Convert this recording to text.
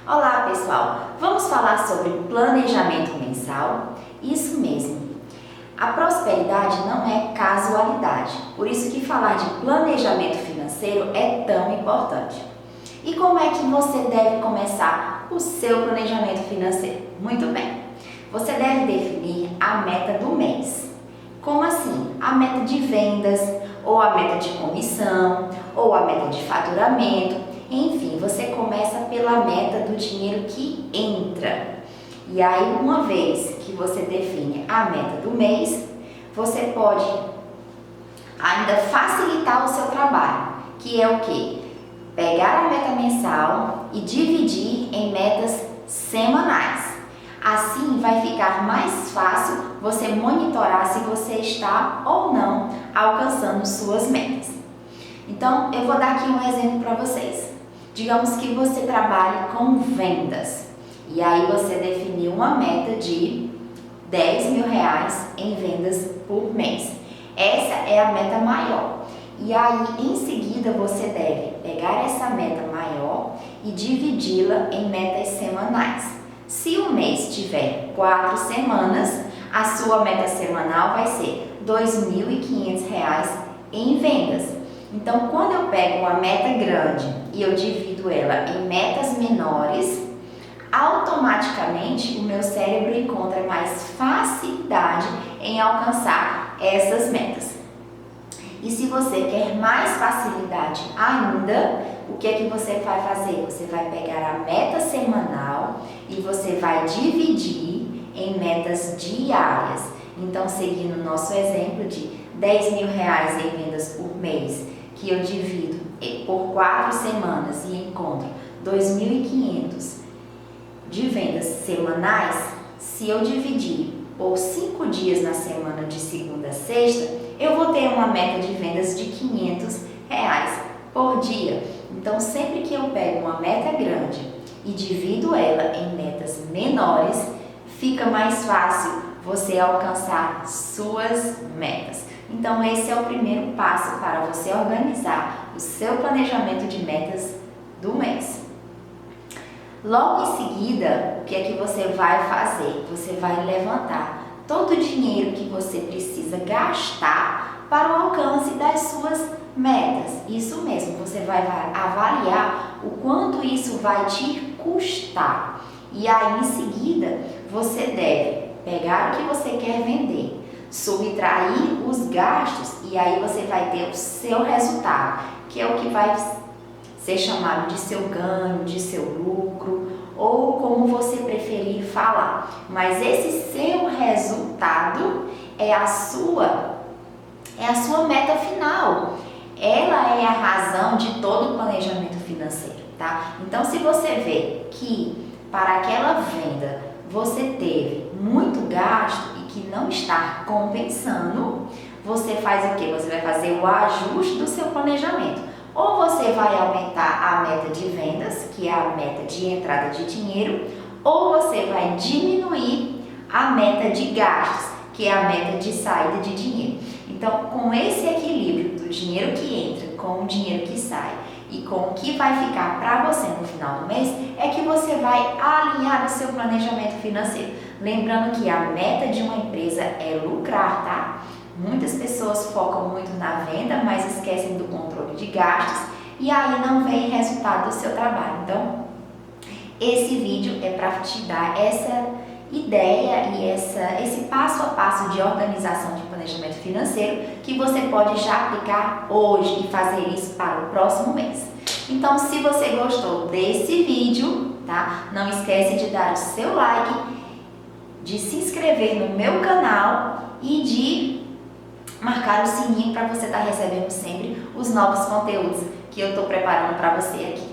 Olá pessoal, vamos falar sobre planejamento mensal? Isso mesmo, a prosperidade não é casualidade, por isso que falar de planejamento financeiro é tão importante. E como é que você deve começar o seu planejamento financeiro? Muito bem, você deve definir a meta do mês. Como assim? A meta de vendas, ou a meta de comissão, ou a meta de faturamento. Enfim, você começa pela meta do dinheiro que entra. E aí, uma vez que você define a meta do mês, você pode ainda facilitar o seu trabalho, que é o quê? Pegar a meta mensal e dividir em metas semanais. Assim vai ficar mais fácil você monitorar se você está ou não alcançando suas metas. Então, eu vou dar aqui um exemplo para vocês. Digamos que você trabalhe com vendas e aí você definiu uma meta de R$10.000 em vendas por mês. Essa é a meta maior. E aí, em seguida, você deve pegar essa meta maior e dividi-la em metas semanais. Se o mês tiver 4 semanas, a sua meta semanal vai ser R$2.500 em vendas. Então, quando eu pego uma meta grande e eu divido ela em metas menores, automaticamente o meu cérebro encontra mais facilidade em alcançar essas metas. E se você quer mais facilidade ainda, o que é que você vai fazer? Você vai pegar a meta semanal e você vai dividir em metas diárias. Então, seguindo o nosso exemplo de R$10.000 em vendas por mês, que eu divido por 4 semanas e encontro 2.500 de vendas semanais, se eu dividir por 5 dias na semana de segunda a sexta, eu vou ter uma meta de vendas de R$500 por dia. Então, sempre que eu pego uma meta grande e divido ela em metas menores, fica mais fácil você alcançar suas metas. Então, esse é o primeiro passo para você organizar o seu planejamento de metas do mês. Logo em seguida, o que é que você vai fazer? Você vai levantar todo o dinheiro que você precisa gastar para o alcance das suas metas. Isso mesmo, você vai avaliar o quanto isso vai te custar. E aí, em seguida, você deve pegar o que você quer vender, subtrair os gastos e aí você vai ter o seu resultado, que é o que vai ser chamado de seu ganho, de seu lucro, ou como você preferir falar. Mas esse seu resultado é a sua meta final. Ela é a razão de todo o planejamento financeiro, tá? Então, se você vê que para aquela venda você teve muito gasto e que não está compensando, você faz o quê? Você vai fazer o ajuste do seu planejamento. Ou você vai aumentar a meta de vendas, que é a meta de entrada de dinheiro, ou você vai diminuir a meta de gastos, que é a meta de saída de dinheiro. Então, com esse equilíbrio do dinheiro que entra com o dinheiro que sai e com o que vai ficar para você no final do mês, é que você vai alinhar o seu planejamento financeiro. Lembrando que a meta de uma empresa é lucrar, tá? Muitas pessoas focam muito na venda, mas esquecem do controle de gastos e aí não vem resultado do seu trabalho. Então, esse vídeo é para te dar essa ideia e esse passo a passo de organização de planejamento financeiro que você pode já aplicar hoje e fazer isso para o próximo mês. Então, se você gostou desse vídeo, tá? Não esquece de dar o seu like, de se inscrever no meu canal e de marcar o sininho para você estar recebendo sempre os novos conteúdos que eu estou preparando para você aqui.